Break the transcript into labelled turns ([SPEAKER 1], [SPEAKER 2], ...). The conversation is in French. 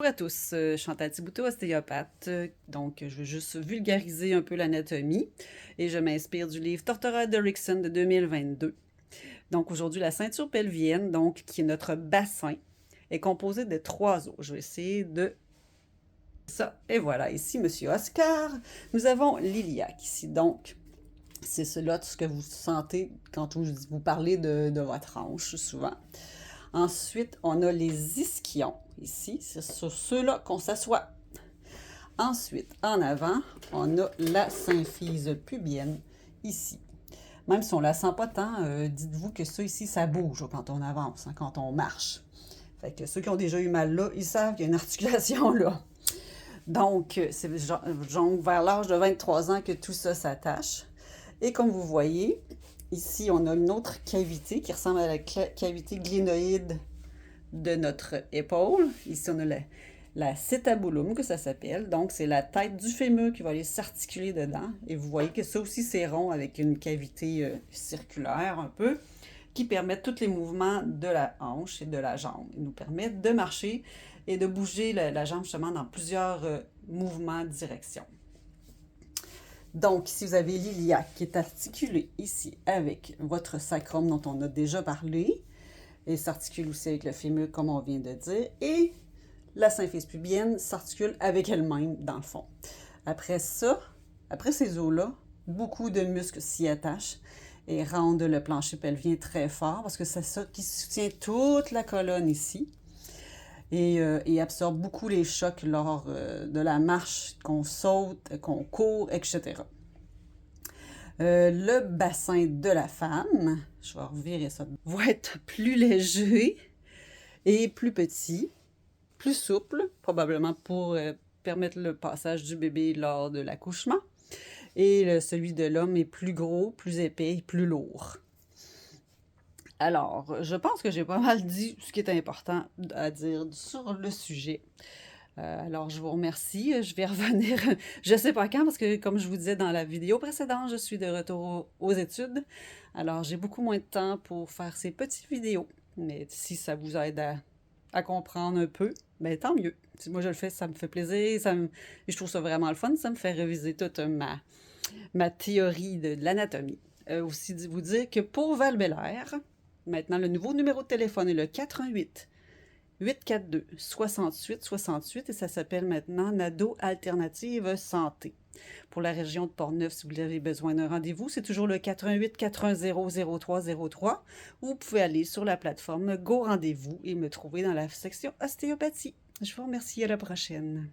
[SPEAKER 1] Bonjour à tous, Chantal Thibouteau, ostéopathe. Donc, je veux juste vulgariser un peu l'anatomie et je m'inspire du livre Tortora d'Erickson de 2022. Donc, aujourd'hui, la ceinture pelvienne, donc, qui est notre bassin, est composée de 3 os. Je vais essayer de ça. Et voilà, ici, Monsieur Oscar. Nous avons l'iliaque ici. Donc, c'est cela, ce que vous sentez quand vous parlez de votre hanche, souvent. Ensuite, on a les ischions ici. C'est sur ceux-là qu'on s'assoit. Ensuite, en avant, on a la symphyse pubienne ici. Même si on ne la sent pas tant, dites-vous que ça ici, ça bouge quand on avance, hein, quand on marche. Fait que ceux qui ont déjà eu mal là, ils savent qu'il y a une articulation là. Donc, c'est vers l'âge de 23 ans que tout ça s'attache. Et comme vous voyez, ici, on a une autre cavité qui ressemble à la cavité glénoïde de notre épaule. Ici, on a l'acétabulum, que ça s'appelle. Donc, c'est la tête du fémur qui va aller s'articuler dedans. Et vous voyez que ça aussi, c'est rond avec une cavité circulaire un peu qui permet tous les mouvements de la hanche et de la jambe. Ils nous permettent de marcher et de bouger la jambe justement dans plusieurs mouvements de direction. Donc, si vous avez l'iliaque qui est articulé ici avec votre sacrum dont on a déjà parlé, et s'articule aussi avec le fémur comme on vient de dire, et la symphyse pubienne s'articule avec elle-même dans le fond. Après ça, après ces os-là, beaucoup de muscles s'y attachent et rendent le plancher pelvien très fort parce que c'est ça qui soutient toute la colonne ici et absorbe beaucoup les chocs lors de la marche, qu'on saute, qu'on court, etc. Le bassin de la femme, je vais revirer ça, va être plus léger et plus petit, plus souple, probablement pour permettre le passage du bébé lors de l'accouchement. Et celui de l'homme est plus gros, plus épais et plus lourd. Alors, je pense que j'ai pas mal dit ce qui est important à dire sur le sujet. Alors, je vous remercie. Je vais revenir, je ne sais pas quand, parce que comme je vous disais dans la vidéo précédente, je suis de retour aux études. Alors, j'ai beaucoup moins de temps pour faire ces petites vidéos. Mais si ça vous aide à comprendre un peu, ben tant mieux. Si moi je le fais, ça me fait plaisir. Je trouve ça vraiment le fun. Ça me fait réviser toute ma théorie de l'anatomie. Aussi vous dire que pour Val-Bélair, maintenant le nouveau numéro de téléphone est le 88 842 68 68 et ça s'appelle maintenant Nado Alternative Santé. Pour la région de Portneuf, si vous avez besoin d'un rendez-vous, c'est toujours le 88 410 0303 ou vous pouvez aller sur la plateforme Go Rendez-vous et me trouver dans la section ostéopathie. Je vous remercie, à la prochaine.